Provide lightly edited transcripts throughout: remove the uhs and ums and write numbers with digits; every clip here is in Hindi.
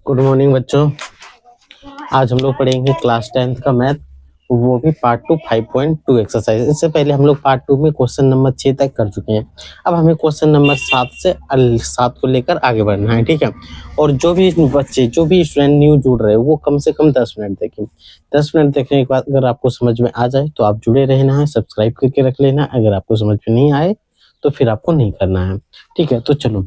गुड मॉर्निंग बच्चों। आज हम लोग पढ़ेंगे क्लास 10th का मैथ, वो भी पार्ट 2 5.2 एक्सरसाइज। इससे पहले हम लोग पार्ट 2 में क्वेश्चन नंबर 6 तक कर चुके हैं। अब हमें क्वेश्चन नंबर 7 से 7 को लेकर आगे बढ़ना है, ठीक है। और जो भी बच्चे, जो भी स्टूडेंट न्यू जुड़ रहे हैं, वो कम से कम 10 मिनट देखें। 10 मिनट देखने के बाद अगर आपको समझ में आ जाए तो आप जुड़े रहना है, सब्सक्राइब करके रख लेना। अगर आपको समझ में नहीं आए तो फिर आपको नहीं करना है, ठीक है। तो चलो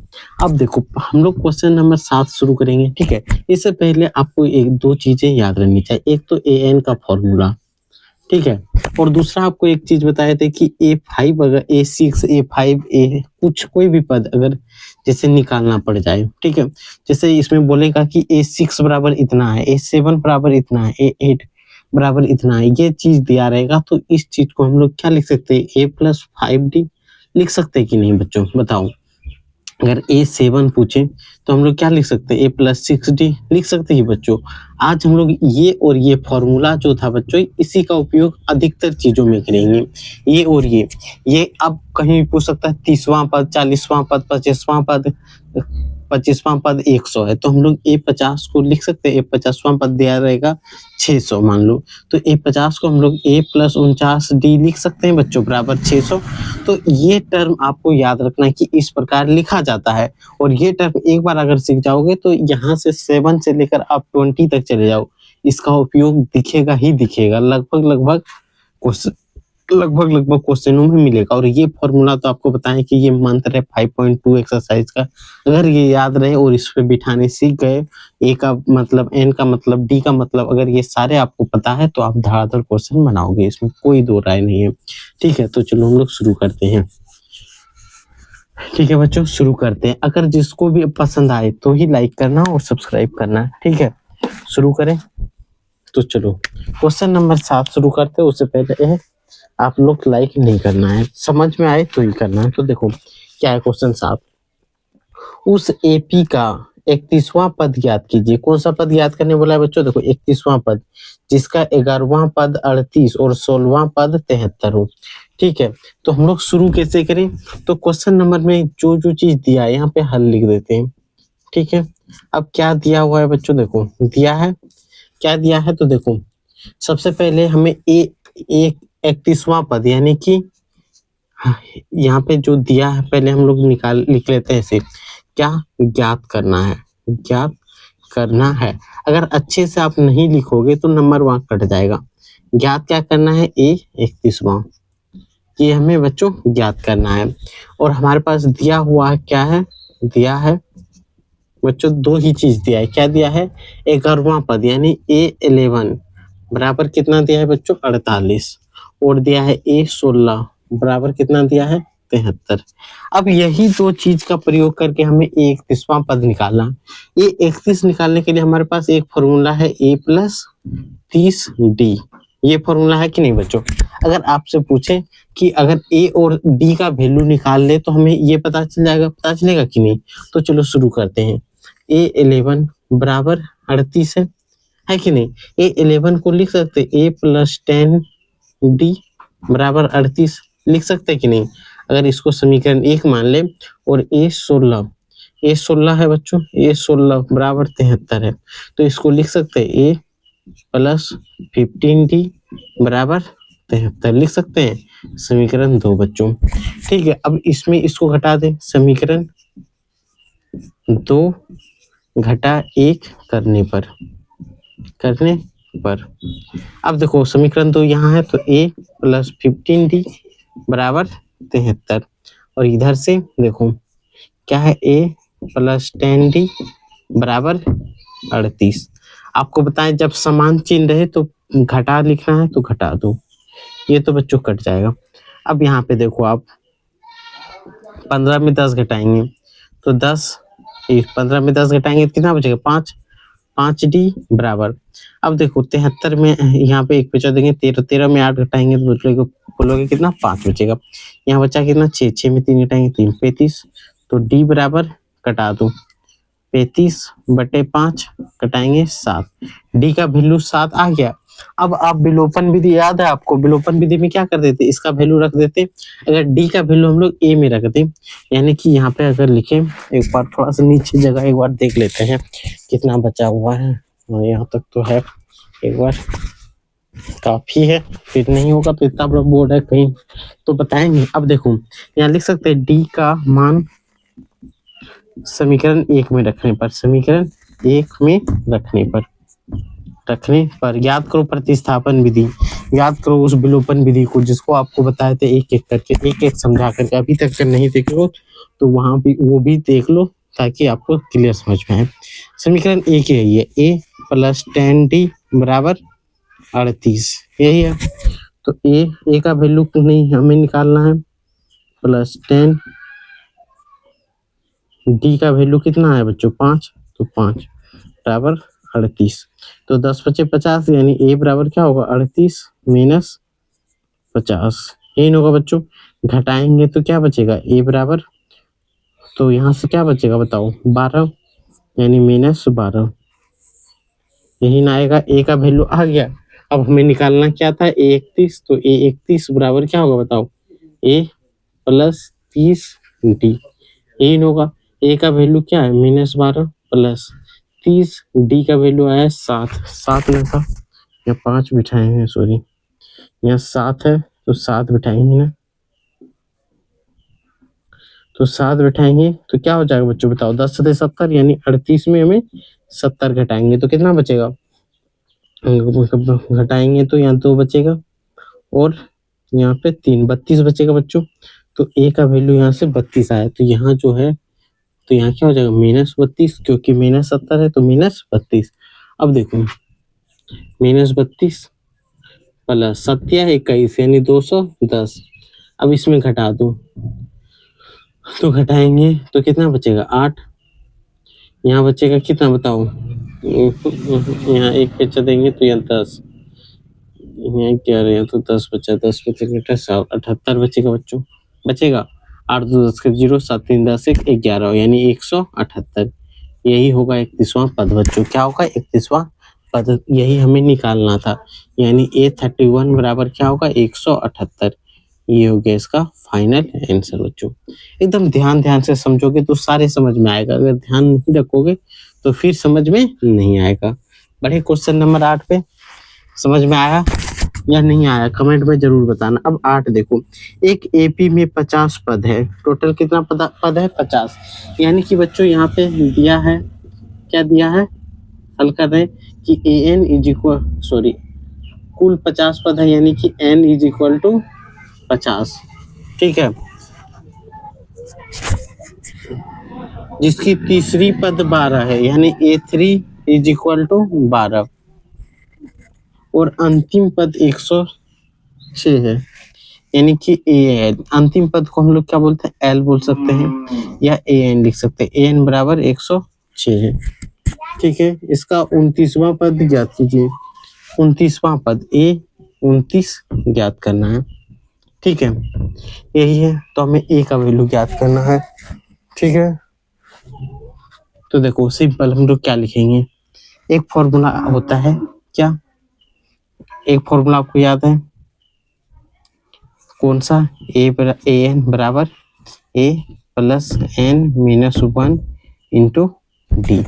अब देखो, हम लोग क्वेश्चन नंबर 7 शुरू करेंगे, ठीक है। इससे पहले आपको एक दो चीजें याद रखनी चाहिए। एक तो an का फॉर्मूला, ठीक है। और दूसरा आपको एक चीज बताए थे कि a5 अगर a6 a5 a कुछ कोई भी पद अगर जैसे निकालना पड़ जाए, ठीक है। जैसे इसमें बोलेगा कि a6 बराबर इतना है, a7 बराबर इतना है, a8 बराबर इतना है, ये चीज दिया रहेगा तो इस चीज को हम लोग क्या लिख सकते हैं, a+5d लिख सकते हैं कि नहीं बच्चों, बताओ। अगर a7 पूछे तो हम लोग क्या लिख सकते हैं, a+6d लिख सकते हैं बच्चों। आज हम लोग ये और ये फॉर्मूला जो था बच्चों, इसी का उपयोग अधिकतर चीजों में करेंगे। ये और ये अब कहीं भी पूछ सकता है, 30वां पद, 40वां पद, 25वां पद, 25वां पद 100 है तो हम लोग a50 को लिख सकते हैं। a50वां पद दिया रहेगा 600 मान लो, तो a50 को हम लोग a+49d लिख सकते हैं बच्चों, बराबर 600। तो ये टर्म आपको याद रखना है कि इस प्रकार लिखा जाता है। और ये टर्म एक बार अगर सीख जाओगे तो यहाँ से 7 से लेकर आप 20 तक चले जाओ, इसका उपयोग दिखेगा ही दिखेगा, लगभग क्वेश्चनों में मिलेगा। और ये फॉर्मूला तो आपको बताएं कि ये मंत्र है 5.2 एक्सरसाइज का। अगर ये याद रहे और इस पे बिठाने सीख गए, ए का मतलब, एन का मतलब, डी का मतलब, अगर ये सारे आपको पता है तो आप धड़ाधड़ क्वेश्चन बनाओगे, इसमें कोई दो राय नहीं है, ठीक है। तो चलो हम लोग शुरू करते हैं, ठीक है बच्चों, शुरू करते हैं। अगर जिसको भी पसंद आए तो ही लाइक करना और सब्सक्राइब करना, ठीक है। शुरू करें तो चलो क्वेश्चन नंबर 7 शुरू करते हैं। उससे पहले आप लोग लाइक नहीं करना है, समझ में आए तो ही करना है। तो देखो क्या है क्वेश्चन 7, उस एपी का 31वां पद ज्ञात कीजिए। कौन सा पद ज्ञात करने बोला है बच्चों, देखो 31वां पद, जिसका 11वां पद 38 और 16वां पद 73 हो, ठीक है। तो हम लोग शुरू कैसे करें, तो क्वेश्चन नंबर में जो जो चीज दिया है यहाँ पे हल लिख देते हैं, ठीक है। अब क्या दिया हुआ है बच्चों, देखो दिया है, क्या दिया है, तो देखो सबसे पहले हमें एक 31वां पद यानी कि यहाँ पे जो दिया है पहले हम लोग लिख लेते हैं ऐसे, क्या ज्ञात करना है, ज्ञात करना है। अगर अच्छे से आप नहीं लिखोगे तो नंबर वहां कट जाएगा। ज्ञात क्या करना है, ए 31वां, ये हमें बच्चों ज्ञात करना है। और हमारे पास दिया हुआ है, क्या है, दिया है बच्चों दो ही चीज दिया है। क्या दिया है, 11वां पद यानी a11 बराबर कितना दिया है बच्चों, 48, और दिया है a16 बराबर कितना दिया है, 73। अब यही दो चीज का प्रयोग करके हमें 31वां पद निकालना। ये 31 निकालने के लिए हमारे पास एक फॉर्मूला है a+30d, ये फॉर्मूला है कि नहीं बच्चों। अगर आपसे पूछे कि अगर a और d का वैल्यू निकाल ले तो हमें ये पता चल जाएगा, पता चलेगा कि नहीं। तो चलो शुरू करते हैं। a11 बराबर 38 है कि नहीं। a11 को लिख सकते a+10d बराबर 38 लिख सकते कि नहीं। अगर इसको समीकरण 1 मान ले, और a16 है बच्चों, a16 बराबर 73 है, तो इसको लिख सकते a+15d बराबर 73 लिख सकते हैं, समीकरण 2 बच्चों, ठीक है। अब इसमें इसको घटा दे, समीकरण 2 घटा 1 करने पर अब देखो समीकरण 2 यहाँ है तो a+15d बराबर 73, और इधर से देखो क्या है, a+10d बराबर 38। आपको बताएं जब समान चिन्ह रहे तो घटा लिखना है तो घटा दो, ये तो बच्चों कट जाएगा। अब यहाँ पे देखो आप 15 में 10 घटाएंगे तो 10, 15 में 10 घटाएंगे तो कितना बचेगा, 5d बराबर। अब देखो 73 में यहाँ पे एक बचा देंगे 13, 13 में 8 घटाएंगे तो बोलोगे कितना, 5 बचेगा। यहाँ बचा कितना, 6, 6 में 3 घटाएंगे 3, 35, तो d बराबर कटा दो 35/5 घटाएंगे 7, d का वैल्यू 7 आ गया। अब आप विलोपन विधि याद है आपको? विलोपन विधि में क्या कर देते, इसका वैल्यू रख देते, अगर डी का वैल्यू हम लोग ए में रख दें, यानी कि यहाँ पे अगर लिखें, एक बार थोड़ा सा नीचे जगह एक बार देख लेते हैं कितना बचा हुआ है। यहाँ तक तो है, एक बार काफी है, फिर नहीं होगा तो इतना बड़ा बोर्ड है कहीं तो बताएंगे। अब देखो यहाँ लिख सकते हैं डी का मान समीकरण 1 में रखने पर, समीकरण 1 में रखने पर याद करो प्रतिस्थापन विधि, याद करो उस विलोपन विधि को जिसको आपको बताए थे एक एक करके, एक एक समझा करके। अभी तक अगर नहीं देखे हो तो वहां भी वो भी देख लो ताकि आपको क्लियर समझ में आए। समीकरण एक ही है, ए प्लस 10d बराबर 38, यही है। तो ए का वैल्यू नहीं हमें निकालना है, प्लस 10, डी का वैल्यू कितना है बच्चों 5, तो 5 बराबर 38, तो 10 बचे 50, यानी ए बराबर क्या होगा 38 माइनस 50, यही होगा बच्चों। घटाएंगे तो क्या बचेगा, ए बराबर, तो यहाँ से क्या बचेगा बताओ 12, यानी माइनस 12, यही ना आएगा। ए का वैल्यू आ गया, अब हमें निकालना क्या था ए 31, तो ए 31 बराबर क्या होगा बताओ, ए प्लस 30 डी, यही होगा। ए का वैल्यू क्या है -12 प्लस 30, डी का वैल्यू आया 7 में था, या 5 बिठाए हैं, सॉरी यहाँ 7 है तो 7 बिठाएंगे ना, तो 7 बिठाएंगे तो क्या हो जाएगा बच्चों बताओ, 10 से 70, यानी 38 में हमें 70 घटाएंगे तो कितना बचेगा, घटाएंगे तो यहाँ 2 बचेगा और यहाँ पे 3, 32 बचेगा बच्चों। तो ए का वैल्यू यहाँ से 32 आया, तो यहाँ जो है तो यहाँ क्या हो जाएगा -32, क्योंकि -70 है तो -32। अब देखो -32 प्लस 21 यानी 210, अब इसमें घटा दो, तो घटाएंगे तो कितना बचेगा 8, यहाँ बचेगा कितना बताओ, यहाँ 1 बचा देंगे तो यहाँ 10, यहाँ 11, तो 10 बचा, 10 बचे 78 बचेगा बच्चों, बचेगा 8 2 10 के 0, 7 3 10 1 11, यानी 178, यही होगा 31वां पद बच्चों। क्या होगा 31वां पद, यही हमें निकालना था, यानी A31 बराबर क्या होगा 178, ये हो गया इसका फाइनल आंसर बच्चों। एकदम ध्यान से समझोगे तो सारे समझ में आएगा, अगर ध्यान नहीं रखोगे तो फिर समझ में नहीं आएगा। बढ़े क्वेश्चन नंबर 8 पे, समझ में आया या नहीं आया कमेंट में जरूर बताना। अब 8 देखो, एक एपी में 50 पद है, टोटल कितना पद है 50, यानी कि बच्चों यहाँ पे दिया है, क्या दिया है, हल कर रहे कि an इज इक्वल, सॉरी कुल 50 पद है, यानी कि n इज इक्वल टू 50, ठीक है, जिसकी तीसरी पद 12 है, यानी A3 इज इक्वल टू 12, और अंतिम पद 106 है, यानी कि ए है। अंतिम पद को हम लोग क्या बोलते हैं, एल बोल सकते हैं या ए एन लिख सकते हैं, ए एन बराबर 106 है, ठीक है। इसका 29वां पद ज्ञात कीजिए, 29वां पद ए 29 ज्ञात करना है, ठीक है, यही है। तो हमें ए का वैल्यू ज्ञात करना है, ठीक है। तो देखो सिंपल हम लोग क्या लिखेंगे, एक फॉर्मूला होता है, क्या एक फॉर्मूला आपको याद है, कौन सा, ए एन बराबर A plus N minus 1 into D,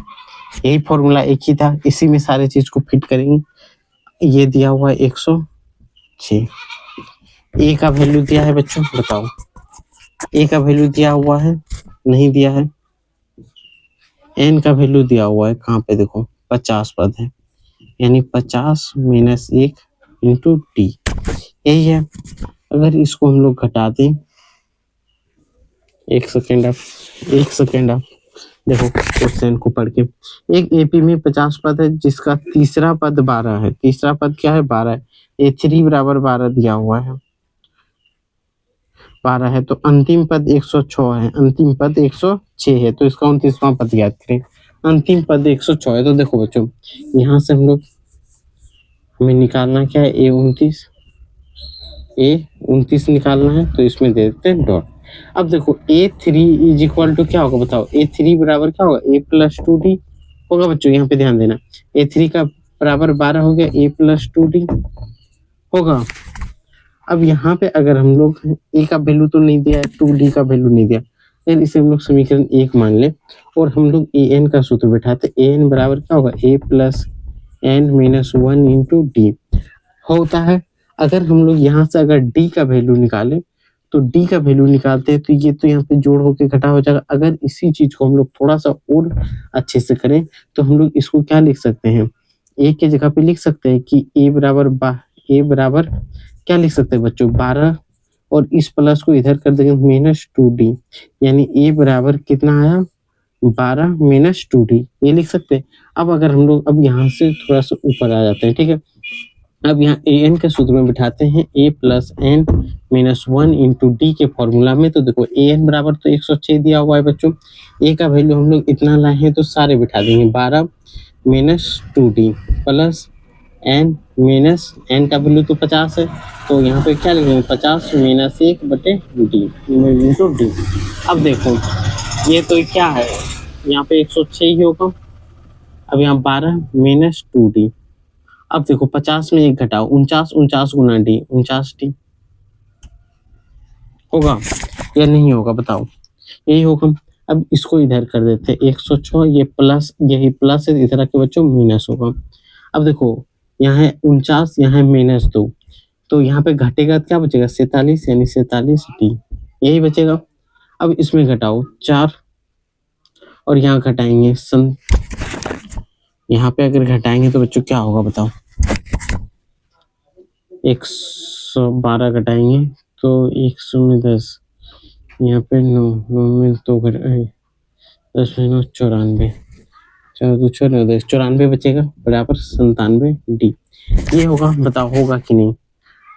यही फॉर्मूला एक ही था, इसी में सारे चीज को फिट करेंगे। ये दिया हुआ है 106, ए का वैल्यू दिया है बच्चों, बताओ ए का वैल्यू दिया हुआ है, नहीं दिया है, एन का वैल्यू दिया हुआ है, कहाँ पे देखो 50 पद है, यानी 50 माइनस 1 इंटू डी, यही है। अगर इसको हम लोग घटा दें, एक सेकेंड आप देखो क्वेश्चन को पढ़ के, एक एपी में 50 पद है जिसका तीसरा पद 12 है, तीसरा पद क्या है 12 है, A3 बराबर 12 दिया हुआ है, 12 है, तो अंतिम पद 106 है, अंतिम पद 106 है, तो इसका 29वां पद याद करें, अंतिम पद 106 है। तो देखो बच्चों यहाँ से हम लोग, हमें निकालना क्या है A29 निकालना है, तो इसमें दे देते हैं डॉट। अब देखो A3 इज इक्वल टू क्या होगा बताओ, A3 बराबर क्या होगा A प्लस 2D होगा बच्चों, यहाँ पे ध्यान देना, A3 का बराबर 12 हो गया, a प्लस 2d होगा। अब यहाँ पे अगर हम लोग a का वैल्यू तो नहीं दिया है, 2d का वैल्यू नहीं दिया, लेकिन इसे हम लोग समीकरण 1 मान ले और हम लोग an का सूत्र बैठाते, an बराबर क्या होगा, a plus n minus 1 into D होता है। अगर हम लोग यहाँ से अगर d का वैल्यू निकालें तो d का वैल्यू निकालते हैं तो ये तो यहाँ पे जोड़ होके घटा हो जाएगा। अगर इसी चीज को हम लोग थोड़ा सा और अच्छे से करें तो हम लोग इसको क्या लिख सकते हैं, a के जगह पे लिख सकते हैं कि a बराबर क्या लिख सकते हैं बच्चों, 12 और इस प्लस को इधर कर देंगे माइनस 2d, यानी a बराबर कितना आया, 12 माइनस 2d, ये लिख सकते हैं। अब अगर हम लोग अब यहाँ से थोड़ा सा ऊपर आ जाते हैं, ठीक है। अब यहाँ an के सूत्र में बिठाते हैं a plus n minus 1 into D के फॉर्मूला में। तो देखो an बराबर तो 106 दिया हुआ है बच्चों, a का वैल्यू हम लोग इतना लाए हैं तो सारे बिठा देंगे, 12 minus 2d plus n minus n का वैल्यू तो 50 है, तो यहाँ पे क्या लिखेंगे, 50 माइनस 1 बटे डी इंटू डी। अब देखो ये तो क्या है, यहाँ पे 106 ही होगा। अब यहाँ 12 माइनस 2d, अब देखो 50 में 1 घटाओ, 49 गुना डी, 49d होगा या नहीं होगा बताओ, यही होगा। अब इसको इधर कर देते, 106 ये प्लस, यही प्लस है, इधर के बच्चों माइनस होगा। अब देखो यहाँ है 49, यहाँ है माइनस 2, तो यहाँ पे घटेगा क्या बचेगा, 47 यानी 47d यही बचेगा। अब इसमें घटाओ 4 और यहाँ घटाएंगे यहाँ पे अगर घटाएंगे तो बच्चों क्या होगा बताओ, 112 घटाएंगे तो 100 में 10, यहाँ पे 9 में 2 10 में 9 94, 94 बचेगा बराबर 97d, ये होगा बताओ होगा कि नहीं।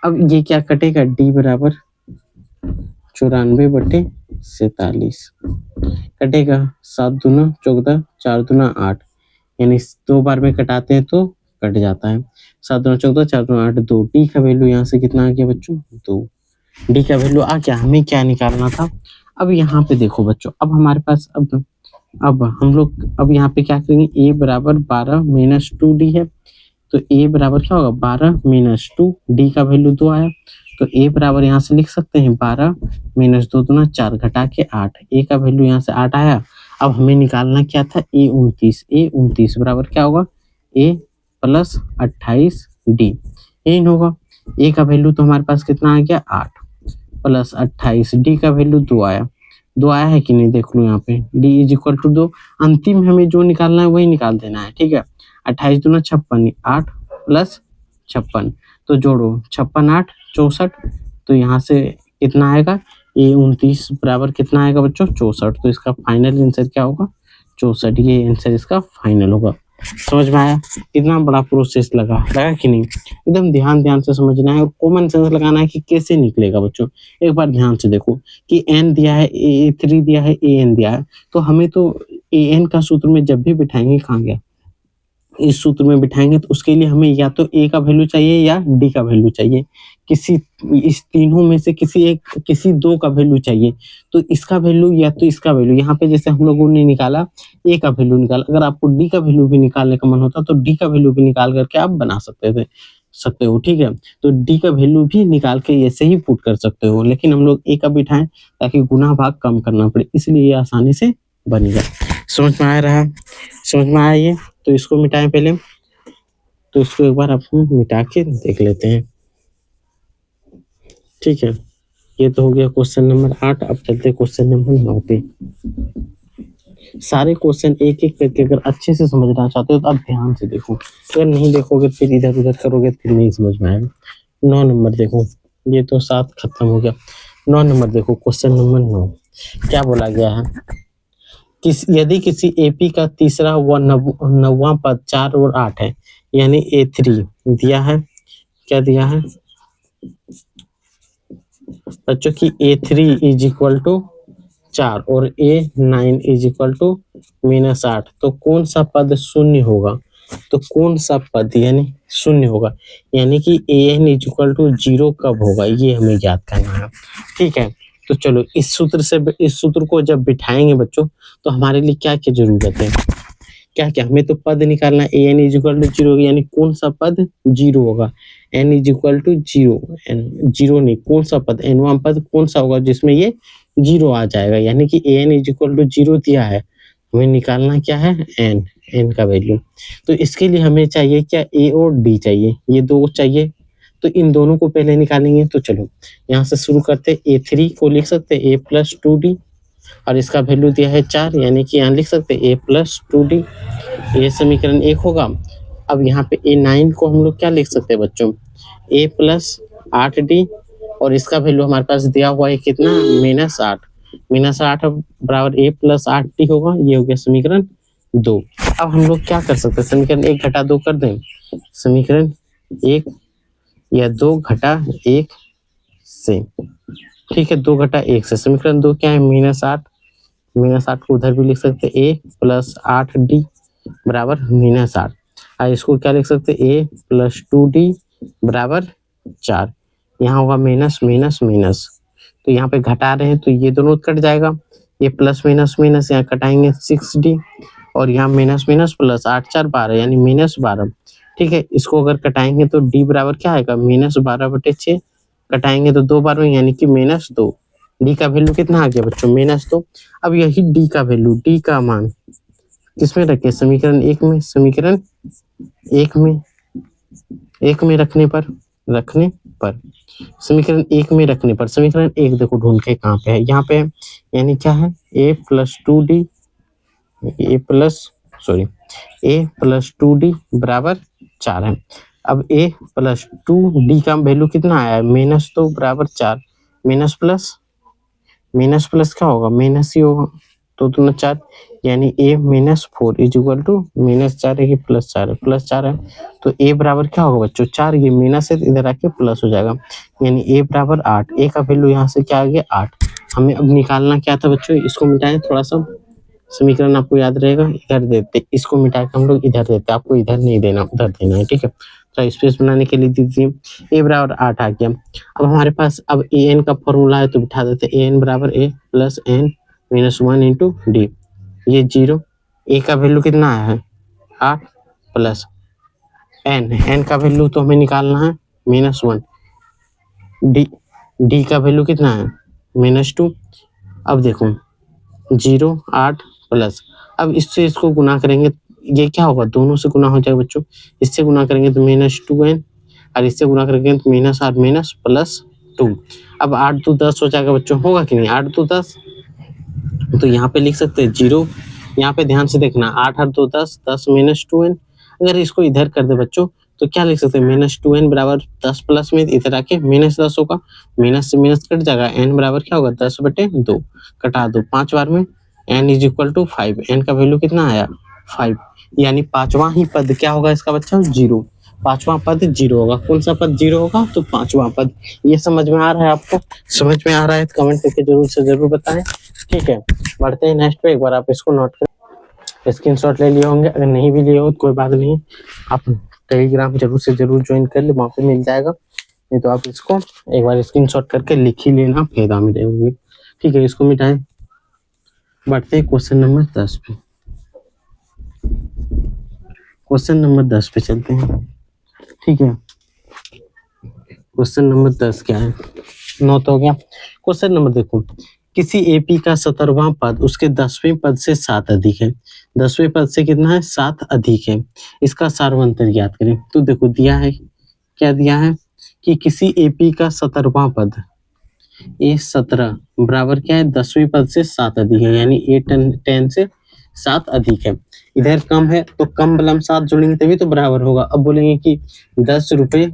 अब ये क्या कटेगा, d बराबर 94 बटे 47 कटेगा, 7 दूना 14, 4 दूना 8, यानी 2 बार में कटाते हैं तो कट जाता है, 7 दूना 14, 4 दूना 8, 2, डी का वैल्यू यहाँ से कितना आ गया बच्चों, 2, डी का वैल्यू आ गया। हमें क्या निकालना था, अब यहाँ पे देखो बच्चों, अब हमारे पास अब हम लोग अब यहाँ पे क्या करेंगे, a बराबर 12 माइनस 2d है, तो a बराबर क्या होगा, 12 माइनस 2, d का वैल्यू 2 आया, तो a बराबर यहाँ से लिख सकते हैं 12 माइनस 2 दूना 4 घटा के 8, a का वैल्यू यहाँ से 8 आया। अब हमें निकालना क्या था, a 29 बराबर क्या होगा, a प्लस 28d, यही होगा। a का वैल्यू तो हमारे पास कितना आ गया, 8 प्लस 28, d का वैल्यू 2 आया है कि नहीं, देख लो यहाँ पे d इज इक्वल टू 2, अंतिम हमें जो निकालना है वही निकाल देना है, ठीक है। 28 दूना 56, 8 प्लस 56, तो जोड़ो 56 8 64, तो यहाँ से कितना आएगा, a 29 बराबर कितना आएगा बच्चों, 64, तो इसका फाइनल आंसर क्या होगा, 64, ये आंसर इसका फाइनल होगा। समझ में आया, कितना बड़ा प्रोसेस लगा कि नहीं, एकदम ध्यान से समझना है और कॉमन सेंस लगाना है कि कैसे निकलेगा बच्चों। एक बार ध्यान से देखो कि n दिया है, a3 दिया है, an दिया है, तो हमें तो an का सूत्र में जब भी बिठाएंगे, कहाँ गया, इस सूत्र में बिठाएंगे तो उसके लिए हमें या तो a का वैल्यू चाहिए या d का वैल्यू चाहिए, किसी इस तीनों में से किसी दो का वैल्यू चाहिए, तो इसका वैल्यू या तो इसका वैल्यू, यहाँ पे जैसे हम लोगों ने निकाला a का वैल्यू निकाला, अगर आपको d का वैल्यू भी निकालने का मन होता तो d का वैल्यू भी निकाल करके आप बना सकते हो, ठीक है। तो d का वैल्यू भी निकाल के ऐसे ही पुट कर सकते हो, लेकिन हम लोग a का बिठाएं ताकि गुना भाग कम करना पड़े, इसलिए ये आसानी से बनेगा। समझ में आ रहा है, समझ में आया ये, तो इसको मिटाएं पहले, तो इसको एक बार अपन मिटा के देख लेते हैं, ठीक है। ये तो हो गया क्वेश्चन नंबर 8। अब चलते क्वेश्चन नंबर 9 पे। सारे क्वेश्चन एक एक करके अगर अच्छे से समझना चाहते हो तो आप ध्यान से देखो, अगर नहीं देखोगे फिर इधर उधर करोगे फिर नहीं समझ में आएगा। 9 नंबर देखो, ये तो 7 खत्म हो गया। 9 नंबर देखो, क्वेश्चन नंबर 9 क्या बोला गया है, यदि किसी एपी का तीसरा व नौवां पद 4 और 8 है, यानी A3 दिया है, क्या दिया है बच्चों की, A3 इज इक्वल टू 4 और A9 इज इक्वल टू -8, तो कौन सा पद शून्य होगा, तो कौन सा पद यानी शून्य होगा, यानी कि AN इज इक्वल टू 0 कब होगा, ये हमें ज्ञात करना है, ठीक है। तो चलो इस सूत्र को जब बिठाएंगे बच्चों तो हमारे लिए क्या क्या जरूरत है, क्या क्या हमें तो पद निकालना है, n is equal to zero, यानी कौन सा पद जीरो होगा, n is equal to zero, zero नहीं, कौन सा पद, एनवां पद कौन सा होगा जिसमें ये जीरो आ जाएगा, यानी कि n is equal to zero दिया है, हमें निकालना क्या है, एन, एन का वैल्यू। तो इसके लिए हमें चाहिए क्या, ए और डी चाहिए, ये दो चाहिए, तो इन दोनों को पहले निकालेंगे। तो चलो यहाँ से शुरू करते, ए थ्री को लिख सकते ए प्लस टू डी, और इसका वैल्यू दिया है 4, यानी कि यहाँ लिख सकते ए प्लस टू डी, ये समीकरण 1 होगा। अब यहाँ पे A9 को हम लोग क्या लिख सकते हैं बच्चों, A प्लस 8D, और इसका वैल्यू हमारे पास दिया हुआ है कितना, -8, -8 बराबर A प्लस 8D होगा, ये हो गया समीकरण 2। अब हम लोग क्या कर सकते हैं, समीकरण 1 घटा 2 कर दें, समीकरण 1 या 2 घटा 1 से, ठीक है, 2 घटा 1 से, समीकरण 2 क्या है, -8, -8 को उधर भी लिख सकते A प्लस 8D बराबर -8, और इसको क्या लिख सकते A प्लस 2D बराबर 4, यहाँ होगा माइनस माइनस माइनस, तो यहाँ पे घटा रहे हैं तो ये दोनों कट जाएगा, ये प्लस माइनस माइनस यहाँ कटाएंगे 6D, और यहाँ माइनस माइनस प्लस, 8 4 12 यानी -12, ठीक है, इसको अगर कटाएंगे तो D बराबर क्या आएगा, -12/6, कटाएंगे तो 2 बार में, यानी कि -2, डी का वैल्यू कितना आ गया बच्चों, -2। अब यही डी का वैल्यू, डी का मान किसमें रखें, समीकरण 1 में, समीकरण 1 में रखने पर समीकरण 1 में रखने पर, समीकरण 1 देखो ढूंढ के कहाँ पे है, यहाँ पे है, यानी क्या है, a plus 2d, a plus 2d बराबर 4 है। अब a प्लस 2d का वैल्यू कितना आया है, -2 बराबर 4, माइनस प्लस क्या होगा, माइनस ही होगा, तो 2 4, यानी a -4 इज इक्वल टू -4 है कि +4 है, तो a बराबर क्या होगा बच्चों, 4, ये माइनस है तो इधर आके प्लस हो जाएगा, यानी a बराबर 8, a का वैल्यू यहाँ से क्या आ गया 8। हमें अब निकालना क्या था बच्चों, इसको मिटाएं थोड़ा सा, समीकरण आपको याद रहेगा, इधर देते, इसको मिटा के हम लोग इधर देते, आपको इधर नहीं देना, उधर देना है, ठीक है, तो स्पेस बनाने के लिए दीजिए, a बराबर 8 आ गया। अब हमारे पास अब an का फॉर्मूला है तो बिठा देते, an बराबर a plus n -1 into D, ये 0, a का वैल्यू कितना आया है 8 प्लस n का वैल्यू तो हमें निकालना है -1, डी का वैल्यू कितना है -2। अब देखो 0 8 प्लस, अब इससे इसको गुना करेंगे, ये क्या होगा, दोनों से गुना हो जाएगा बच्चों, इससे गुना करेंगे तो -2n, और इससे गुना करेंगे तो -8 प्लस 2। अब 8 2 10 हो जाएगा बच्चों, होगा कि नहीं, 8 2 10, तो यहाँ पे लिख सकते हैं 0, यहाँ पे ध्यान से देखना, 8 8 2 10, 10 -2n, अगर इसको इधर कर दे बच्चों तो क्या लिख सकते हैं, -2n बराबर 10 प्लस में इधर आके -10 होगा, माइनस से माइनस कट जाएगा, n बराबर क्या होगा 10/2, कटा दो 5 बार में, n is equal to 5, n का वैल्यू कितना आया 5, यानी पांचवा ही पद क्या होगा इसका बच्चा, 0, पांचवा पद 0 होगा, कौन सा पद 0 होगा, तो पांचवा पद। ये समझ में आ रहा है आपको, समझ में आ रहा है तो कमेंट करके जरूर से जरूर बताएं, ठीक है। बढ़ते हैं नेक्स्ट पे, एक बार आप इसको नोट कर स्क्रीनशॉट ले लिए होंगे, अगर नहीं भी लिए हो तो कोई बात नहीं, आप टेलीग्राम जरूर से जरूर ज्वाइन कर ले, वहाँ पे मिल जाएगा, नहीं तो आप इसको एक बार स्क्रीनशॉट करके लिख ही लेना, फायदा मिलेगा, ठीक है। इसको मिटाएं, बढ़ते हैं क्वेश्चन नंबर 10 पे, क्वेश्चन नंबर 10 पे चलते हैं, ठीक है। क्वेश्चन नंबर 10 क्या है, 9 तो हो गया। क्वेश्चन नंबर देखो, किसी एपी का 17वां पद उसके 10वें पद से 7 अधिक है, 10वें पद से कितना है 7 अधिक है, इसका सारवंतर ज्ञात करें। तो देखो दिया है, क्या दिया है कि किसी एपी का 17वां पद, ए 17 बराबर क्या है 10वें पद से 7 अधिक है, यानी ए 10 से 7 अधिक है, इधर कम है तो कम बलम 7 जोड़ेंगे तभी तो बराबर होगा। अब बोलेंगे कि 10 रुपए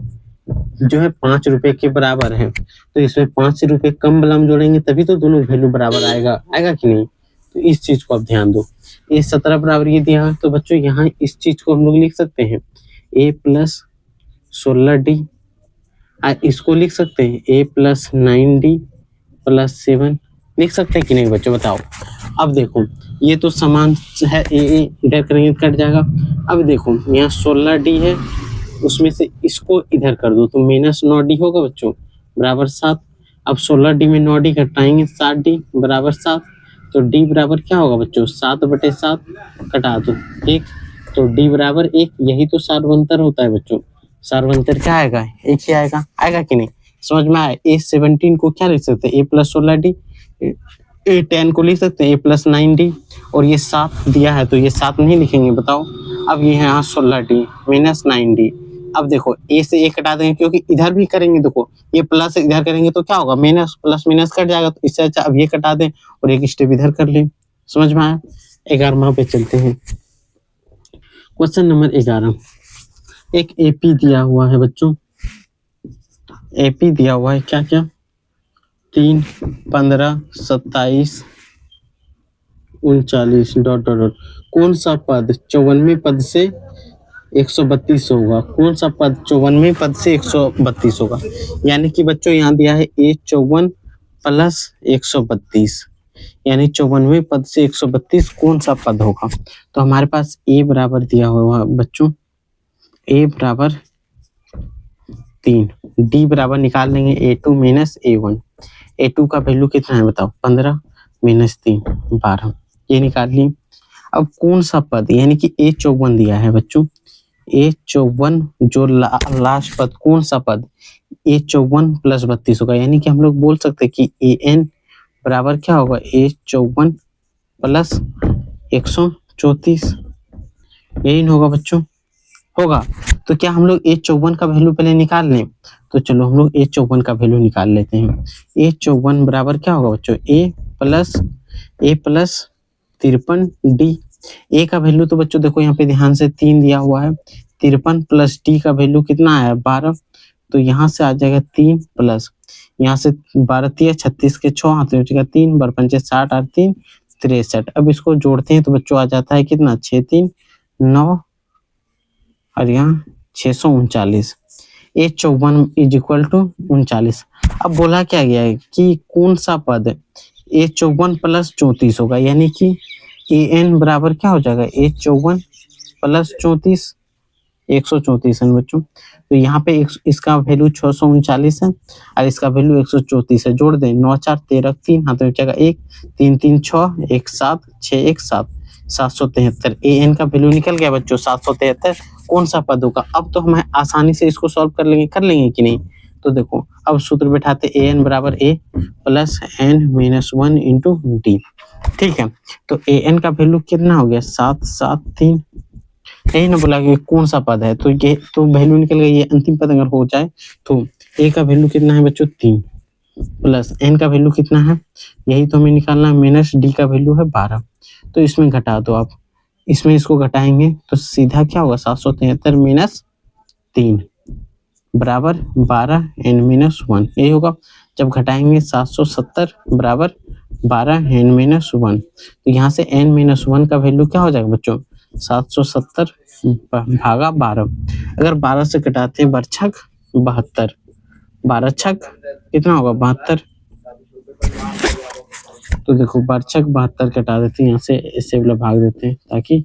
जो है 5 रुपए के बराबर है, तो इसमें 5 रुपए कम बलम जोड़ेंगे तभी तो दोनों वैल्यू बराबर आएगा, आएगा कि नहीं, तो इस चीज को आप ध्यान दो। ए 17 बराबर ये दिया है, तो बच्चों यहाँ इस चीज को हम लोग लिख सकते हैं ए प्लस 16d, इसको लिख सकते हैं ए प्लस 9d प्लस 7, लिख सकते हैं कि नहीं बच्चों, बताओ। अब देखो ये तो समान है, ए इधर करेंगे कट जाएगा। अब देखो यहाँ 16d है, उसमें से इसको इधर कर दो तो -9d होगा बच्चों बराबर 7। अब 16d में 9d घटाएंगे 7d बराबर 7, तो डी बराबर क्या होगा बच्चों 7/7 कटा दो 1, तो डी बराबर 1। यही तो सार्वंतर होता है बच्चों। सार्वंतर क्या आएगा? 1 ही आएगा। आएगा कि नहीं? समझ में आया? A17 को क्या लिख सकते हैं? A+16D। A10 को लिख सकते हैं A+9D। और ये 7 दिया है तो ये 7 नहीं लिखेंगे बताओ। अब ये है यहाँ 16D - 9D। अब देखो ए से ए कटा देंगे क्योंकि इधर भी करेंगे। देखो ये प्लस इधर करेंगे तो क्या होगा? माइनस प्लस माइनस कट जाएगा। तो इससे अच्छा अब ये कटा दें और एक स्टेप इधर कर लें। समझ में आया? 11वां पे चलते हैं। Question number 11। एक एपी दिया हुआ है बच्चों। एपी दिया हुआ है क्या क्या? 3, 15, 27, 39 ... कौन सा पद 54वें पद से 132 होगा? कौन सा पद 54वें पद से 132 होगा? यानी कि बच्चों यहाँ दिया है A54 + 132, यानी 54वें पद से 132 कौन सा पद होगा? तो हमारे पास A बराबर दिया हुआ है बच्चों, A बराबर 3, D बराबर निकाल लेंगे A2 - A1। A2 का वैल्यू कितना है बताओ? 15 - 3 12, ये निकाल ली। अब कौन सा पद, यानी कि A54 दिया है बच्चों, A54 जो लास्ट पद कौन सा पद? A54 + 32 होगा। यानी कि हम लोग बोल सकते हैं कि AN बराबर क्या होगा? A54 + 134, यही होगा बच्चों। होगा तो क्या हम लोग A54 का वैल्यू पहले निकाल लें? तो चलो हम लोग A54 का वैल्यू निकाल लेते हैं। A54 बराबर क्या होगा बच्चों? A + 53D। ए का वैल्यू तो बच्चों देखो यहाँ पे ध्यान से 3 दिया हुआ है। 53 + D का वैल्यू कितना आया? 12। तो यहाँ से आ जाएगा 3 प्लस यहाँ से 12 × 36 के 6 हाथ में 3 × 5 = 60 और 3 = 63। अब इसको जोड़ते हैं तो बच्चों आ जाता है कितना? 6 3 9 और यहाँ 639। A54 = 39। अब बोला क्या गया है कि कौन सा पद A54 + 34 होगा? यानी कि AN बराबर क्या हो जाएगा? A54 + 34, 134 है बच्चों। तो यहाँ पे इसका वैल्यू 639 है और इसका वैल्यू 134 है। जोड़ दें 9 4 13 3 हाथ में बचेगा 1 3 3 6 1 7 6 1 7 773। AN का वैल्यू निकल गया बच्चों 773। कौन सा पद होगा? अब तो हम आसानी से इसको सॉल्व कर लेंगे कि नहीं? तो देखो अब सूत्र बैठाते AN बराबर A + N - 1 × D। ठीक है, तो AN का वैल्यू कितना हो गया? 773। यही ना बोला कि कौन सा पद है, तो ये तो वैल्यू निकल गई। ये अंतिम पद अगर हो जाए तो A का वैल्यू कितना है बच्चों? 3 प्लस N का वैल्यू कितना है? यही तो हमें निकालना है। माइनस D का वैल्यू है 12। तो इसमें घटा दो आप, इसमें इसको घटाएंगे तो सीधा क्या होगा? 773 - 3 बराबर 12 N - 1, यही होगा। जब घटाएंगे 770 बराबर 12 N - 1, तो यहाँ से N - 1 का वैल्यू क्या हो जाएगा बच्चों? 770 भागा 12। अगर 12 से घटाते हैं बरछक 72, 12 छक कितना होगा? 72। तो देखो बरछक 72 कटा देते हैं, यहाँ से ऐसे वाला भाग देते हैं ताकि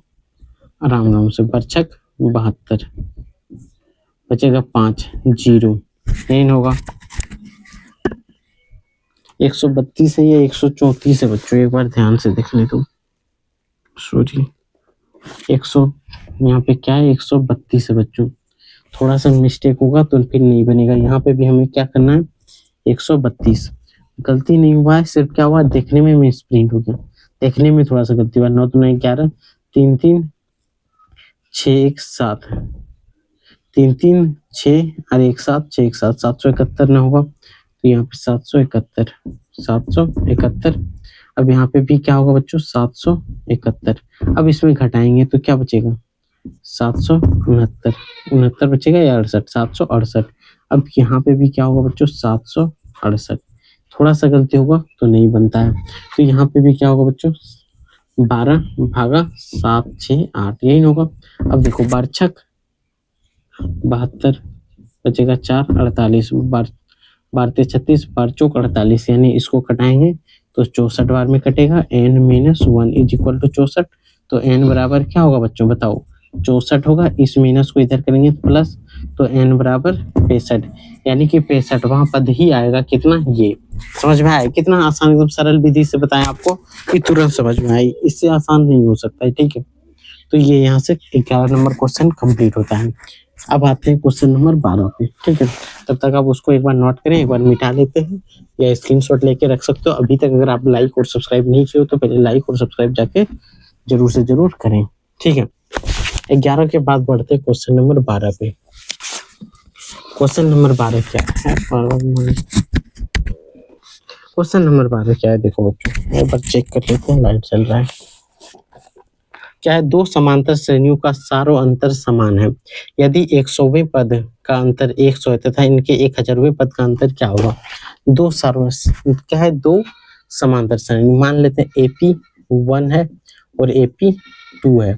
आराम से। बरछक 72 बचेगा 5 0, नहीं होगा। 132 है या 134 है बच्चों? एक बार ध्यान से देख ले तो। सॉरी 100 यहाँ पे क्या है? 132 है बच्चों। थोड़ा सा मिस्टेक होगा तो फिर नहीं बनेगा। यहाँ पे भी हमें क्या करना है? 132। गलती नहीं हुआ है, सिर्फ क्या हुआ? देखने में मिसप्रिंट हो गया। देखने में थोड़ा सा गलती हुआ। 9 9 11 3 3 6 1 7 3 3 6 और 1 7 6 1 7 771 ना होगा तो यहाँ पे 771 771। अब यहाँ पे भी क्या होगा बच्चों? 771। अब इसमें घटाएंगे तो क्या बचेगा? 769 69 बचेगा या 68? 768। अब यहाँ पे भी क्या होगा बच्चों? 768। थोड़ा सा गलती होगा तो नहीं बनता है। तो यहाँ पे भी क्या होगा बच्चों? 12 भागा 7 6 8, यही होगा। अब देखो बरछक 72 बचेगा 4 48 12 36 12 चौक 48, यानी इसको कटाएंगे तो 64 बार में कटेगा। N - 1 = 64। तो N बराबर क्या होगा बच्चों? बताओ 64 होगा, इस माइनस को इधर करेंगे प्लस, तो n बराबर 65, यानी कि 65वां पद ही आएगा कितना, ये। समझ में आया? कितना आसान, एकदम सरल विधि से बताएं आपको कि तुरंत समझ में आई, इससे आसान नहीं हो सकता है, ठीक है। तो ये यहाँ से 11 नंबर क्वेश्चन कंप्लीट होता है। अब आते हैं क्वेश्चन नंबर 12 पे, ठीक है। तब तक आप उसको एक बार नोट करें, एक बार मिटा लेते हैं या स्क्रीनशॉट लेके रख सकते हो। अभी तक अगर आप लाइक और सब्सक्राइब नहीं किए हो तो पहले लाइक और सब्सक्राइब जाके जरूर से जरूर करें, ठीक है। 11 के बाद बढ़ते हैं क्वेश्चन नंबर 12 पे। क्वेश्चन नंबर 12 क्या है? क्वेश्चन नंबर 12 क्या है, देखो बच्चों, एक बार चेक कर लेते हैं, लाइट चल रहा है। क्या है? दो समांतर श्रेणियों का सारों अंतर समान है। यदि 100वें पद का अंतर 100 है तथा इनके 1000वें पद का अंतर क्या होगा? दो सारों, क्या है? दो समांतर श्रेणी, मान लेते हैं AP1 है और AP2 है।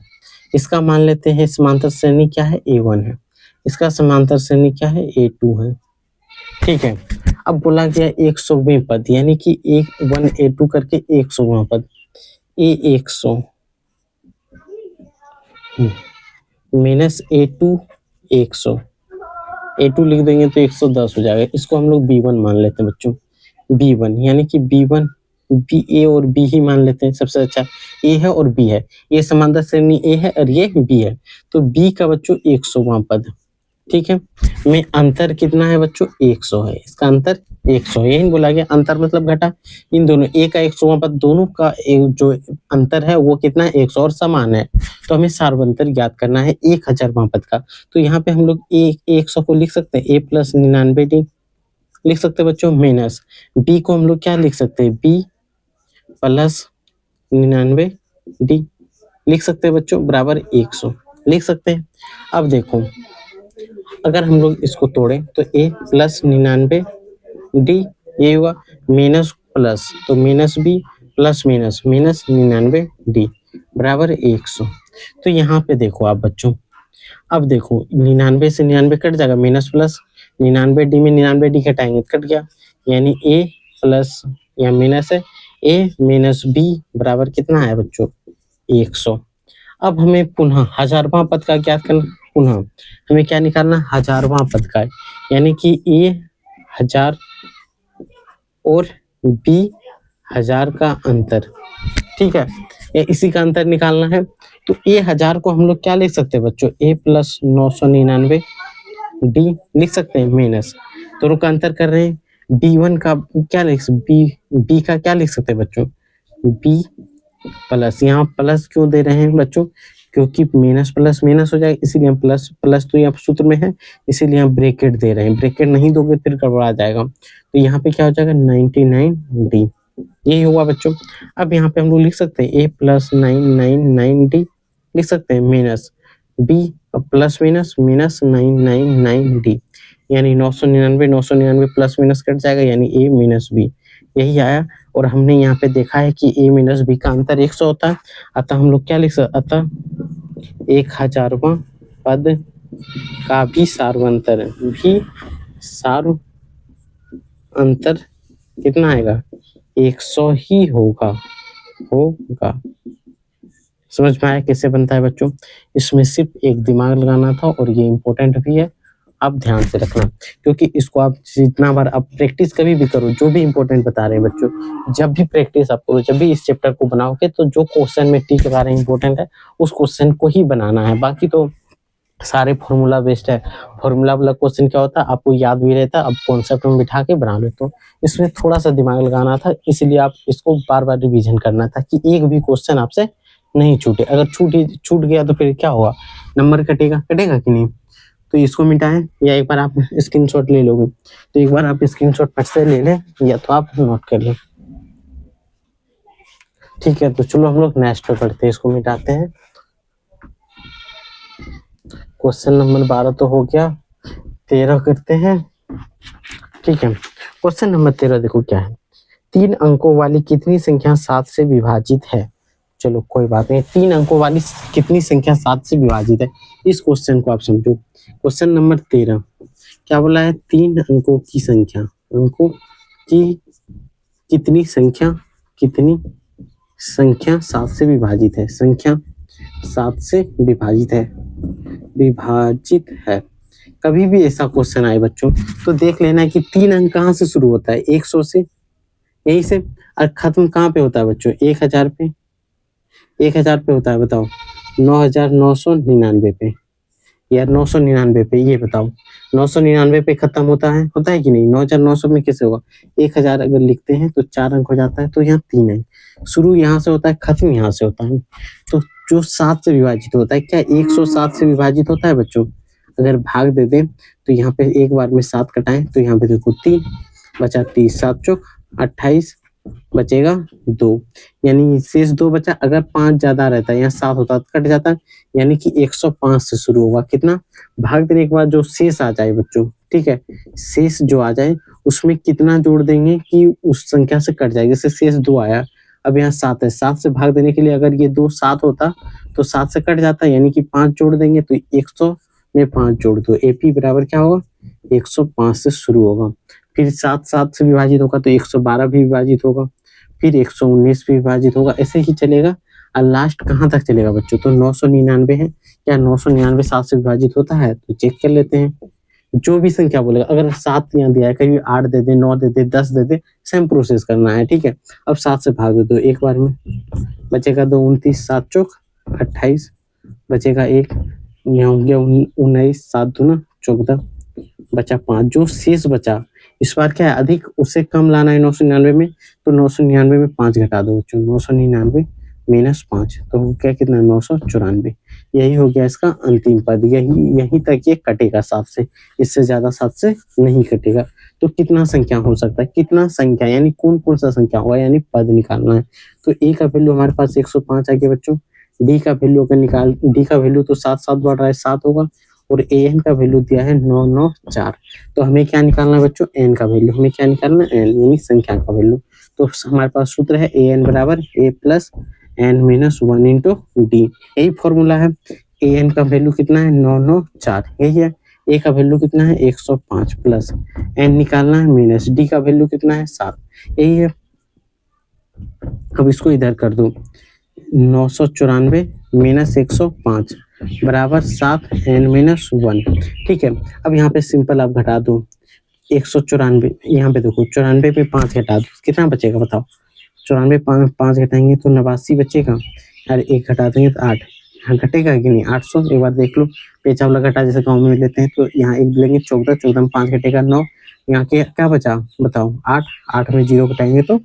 इसका मान लेते हैं समांतर श्रेणी क्या है? A1 है। इसका समांतर श्रेणी क्या है? A2 है, ठीक है। अब बोला गया 100वें पद, यानी कि A1 A2 करके 100वां पद, A100 माइनस A2 100, A2 लिख देंगे तो 110 हो जाएगा। इसको हम लोग B1 मान लेते हैं बच्चों, B1, यानी कि B1 B, A और B ही मान लेते हैं, सबसे अच्छा A है और B है, ये समांतर श्रेणी A है और ये B है, तो B का बच्चों 100वां पद, ठीक है। में अंतर कितना है बच्चों? 100 है, इसका अंतर 100 है, यही बोला गया, अंतर मतलब घटा। इन दोनों A का 100वां पद, दोनों का जो अंतर है वो कितना है? 100 और समान है। तो हमें सार्वंतर ज्ञात करना है 1000वां पद का। तो यहाँ पे हम लोग 100 को लिख सकते हैं A प्लस 99D लिख सकते हैं बच्चों, माइनस B को हम लोग क्या लिख सकते हैं? B प्लस 99D लिख सकते हैं बच्चों, बराबर 100 लिख सकते हैं। अब देखो, अगर हम लोग इसको तोड़ें तो A प्लस 99D ये हुआ, माइनस प्लस, तो minus B plus minus minus 99D बराबर 100। तो यहाँ पे देखो आप बच्चों, अब देखो 99 से 99 कट जाएगा, माइनस प्लस 99D में 99D घटाएंगे कट गया, यानी A प्लस या माइनस है A माइनस B बराबर कितना है बच्चों? 100। अब हमें पुनः 1000वां पद का ज्ञात करना, पुनः हमें क्या निकालना? 1000वां पद का, यानी कि A 1000 और B 1000 का अंतर, ठीक है, इसी का अंतर निकालना है। तो A 1000 को हम लोग क्या लिख सकते हैं बच्चों? A प्लस 999D लिख सकते हैं, माइनस, दोनों का अंतर कर रहे हैं। B1 का क्या लिख B का क्या लिख सकते हैं बच्चों? B प्लस, यहाँ प्लस क्यों दे रहे हैं बच्चों? क्योंकि माइनस प्लस माइनस हो जाएगा, इसीलिए हम प्लस प्लस तो यहाँ सूत्र में है, इसीलिए हम ब्रैकेट दे रहे हैं, ब्रैकेट नहीं दोगे फिर गड़बड़ा जाएगा। तो यहाँ पे क्या हो जाएगा? 99D, यही हुआ बच्चों। अब यहाँ पे हम लोग लिख सकते हैं A प्लस 999D लिख सकते हैं, minus B plus minus minus 999D, यानी 999 प्लस माइनस कट जाएगा, यानी A माइनस B, यही आया। और हमने यहाँ पे देखा है कि A माइनस B का अंतर 100 होता है, अतः हम लोग क्या लिख सकते, अतः 1000वां पद का भी सार्वंतर कितना आएगा? 100 ही होगा। समझ में आया कैसे बनता है बच्चों? इसमें सिर्फ एक दिमाग लगाना था और ये इम्पोर्टेंट भी है, आप ध्यान से रखना, क्योंकि इसको आप जितना बार आप प्रैक्टिस कभी भी करो, जो भी इम्पोर्टेंट बता रहे हैं बच्चों, जब भी प्रैक्टिस आप करो, जब भी इस चैप्टर को बनाओगे तो जो क्वेश्चन में टी के बारे में इम्पोर्टेंट है उस क्वेश्चन को ही बनाना है, बाकी तो सारे फॉर्मूला बेस्ड है। फॉर्मूला वाला क्वेश्चन क्या होता है, आपको याद भी रहता है, आप कॉन्सेप्ट में बिठा के बना लेते हो। इसमें थोड़ा सा दिमाग लगाना था, इसलिए आप इसको बार बार रिवीजन करना था कि एक भी क्वेश्चन आपसे नहीं छूटे। अगर छूट गया तो फिर क्या होगा? नंबर कटेगा कि नहीं? तो इसको मिटाएं, या एक बार आप स्क्रीनशॉट ले लोगे तो एक बार आप स्क्रीनशॉट फट से ले लें, या तो आप नोट कर लें, ठीक है। तो चलो हम लोग नेक्स्ट पे पढ़ते हैं, इसको मिटाते हैं। क्वेश्चन नंबर 12 तो हो गया, 13 करते हैं, ठीक है। क्वेश्चन नंबर 13 देखो क्या है, 3 अंकों वाली कितनी संख्या 7 से विभाजित है? चलो कोई बात नहीं, 3 अंकों वाली कितनी संख्या 7 से विभाजित है, इस क्वेश्चन को आप समझो। क्वेश्चन नंबर 13 क्या बोला है? 3 अंकों की संख्या, अंकों की कितनी संख्या 7 से विभाजित है? संख्या 7 से विभाजित है। कभी भी ऐसा क्वेश्चन आए बच्चों तो देख लेना है कि 3 अंक कहाँ से शुरू होता है, 100 से, यही से, और खत्म कहाँ पे होता है बच्चों, 1000 पे। 1000 पे होता है, बताओ 9999 पे या 999 पे, ये बताओ 999 पे खत्म होता है कि नहीं। 9900 में कैसे होगा, 1000 अगर लिखते हैं तो 4 अंक हो जाता है, तो यहाँ 3 अंक, शुरू यहाँ से होता है, खत्म यहाँ से होता है। तो जो 7 से विभाजित होता है, क्या 107 से विभाजित होता है बच्चों। अगर भाग दे दें तो यहाँ पे एक बार में 7 कटाएं तो यहाँ पे देखो 3 बचा, 30 7 चौक 28, बचेगा 2, यानी शेष 2 बचा। अगर 5 ज्यादा रहता है, यहाँ 7 होता तो कट जाता, यानी कि 105 से शुरू होगा। कितना, भाग देने के बाद जो शेष आ जाए बच्चों, ठीक है, शेष जो आ जाए उसमें कितना जोड़ देंगे कि उस संख्या से कट जाएगी। जैसे शेष 2 आया, अब यहाँ 7 है, 7 से भाग देने के लिए अगर ये 2 7 होता तो 7 से कट जाता, यानी कि 5 जोड़ देंगे तो 100 में 5 जोड़ दो, एपी बराबर क्या होगा, 105 से शुरू होगा। फिर 7 7 से विभाजित होगा तो 112 भी विभाजित होगा, फिर 119 भी विभाजित होगा, ऐसे ही चलेगा। और लास्ट कहाँ तक चलेगा बच्चों, तो 999 है। क्या 999 7 से विभाजित होता है, तो चेक कर लेते हैं। जो भी संख्या बोलेगा, अगर 7 यहाँ दिया है, कहीं 8 दे दे, 9 दे दे, 10 दे दे, सेम प्रोसेस करना है, ठीक है। अब 7 से भाग दे दो एक बार में, बचेगा 2 29 7 चौक 28, बचेगा 1, यहाँ हो गया 19 7 दूना 14, बचा 5। जो शेष बचा इस बार क्या है, अधिक उससे कम लाना है 999 में, तो 999 में 5 घटा दो बच्चों, 999 माइनस 5 तो हो गया कितना, 994। यही हो गया इसका अंतिम पद। यहीं तक ये कटेगा 7 से, इससे ज्यादा 7 से नहीं कटेगा। तो कितना संख्या हो सकता है, कितना संख्या यानी कौन कौन सा संख्या होगा, यानी पद निकालना है। तो ए का वैल्यू हमारे पास 105 आ गया बच्चों। डी का वैल्यू अगर डी का वैल्यू तो 7 7 बढ़ रहा है 7 होगा, और ए एन का वैल्यू दिया है 994। तो हमें क्या निकालना है बच्चों, एन का वैल्यू, हमें क्या निकालना है, एन यानी संख्या का वैल्यू। तो हमारे पास सूत्र है ए एन बराबर A plus N minus 1 into D, यही फॉर्मूला है। ए एन का वैल्यू कितना है 994, यही है। ए का वैल्यू कितना है 105 प्लस एन निकालना है माइनस डी का वैल्यू कितना है 7, यही है। अब इसको इधर कर दो, 994 माइनस 105 बराबर 7 एन माइनस 1, ठीक है। अब यहाँ पे सिंपल आप घटा दो, 194 यहाँ पे देखो 94 पे 5 घटा दो, कितना बचेगा बताओ, 94 5 घटाएंगे तो 89 बचेगा, और 1 घटा देंगे तो 8, यहाँ घटेगा कि नहीं 800। एक बार देख लो, पेचा वाला घटा जैसे गाँव में लेते हैं, तो यहाँ 1 लेंगे 14, 14 में 5 घटेगा 9, यहाँ के क्या बचा बताओ 8, 8 में 0 घटाएंगे तो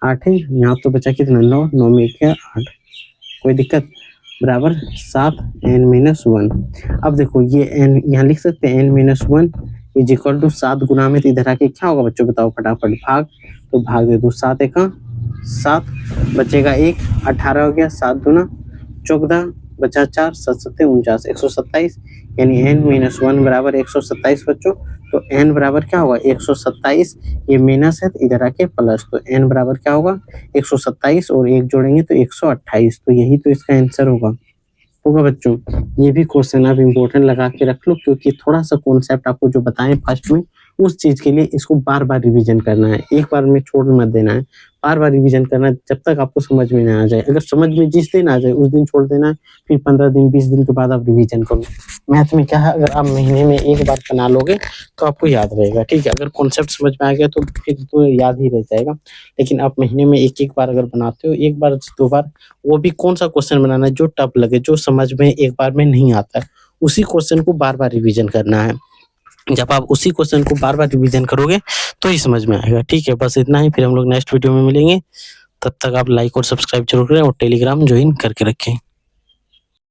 8 है, यहाँ तो बचा कितना 9, 9 में 1 क्या 8, कोई दिक्कत, बराबर 7 एन माइनस 1। अब देखो ये एन यहाँ लिख सकते हैं, n minus 1 is equal to 7 गुना में, तो इधर आके क्या होगा बच्चों बताओ फटाफट, भाग, तो भाग दे दो, 7 1 7, बचेगा 1, 18 हो गया, 7 दूना 14, बचा 4, 7 7 49, 127, यानी एन माइनस 1 बराबर 127 बच्चों। तो एन बराबर क्या होगा 127, ये माइनस है तो इधर आके प्लस, तो एन बराबर क्या होगा 127 और 1 जोड़ेंगे तो 128, तो यही तो इसका आंसर होगा बच्चों। ये भी क्वेश्चन आप इम्पोर्टेंट लगा के रख लो, क्योंकि थोड़ा सा कॉन्सेप्ट आपको जो बताएं फर्स्ट में, उस चीज के लिए इसको बार बार रिवीजन करना है, एक बार में छोड़ मत देना है, बार बार रिवीजन करना है जब तक आपको समझ में ना आ जाए। अगर समझ में जिस दिन आ जाए उस दिन छोड़ देना है, फिर 15 दिन 20 दिन के बाद आप रिवीजन करो। मैथ में क्या है, अगर आप महीने में एक बार बना लोगे तो आपको याद रहेगा, ठीक है। अगर कॉन्सेप्ट समझ में आ गया तो फिर तो याद ही रह जाएगा, लेकिन आप महीने में एक एक बार अगर बनाते हो, एक बार 2 बार, वो भी कौन सा क्वेश्चन बनाना है जो टफ लगे, जो समझ में एक बार में नहीं आता है, उसी क्वेश्चन को बार बार रिवीजन करना है। जब आप उसी क्वेश्चन को बार बार रिवीजन करोगे तो ही समझ में आएगा, ठीक है। बस इतना ही, फिर हम लोग नेक्स्ट वीडियो में मिलेंगे, तब तक आप लाइक और सब्सक्राइब जरूर करें और टेलीग्राम ज्वाइन करके रखें।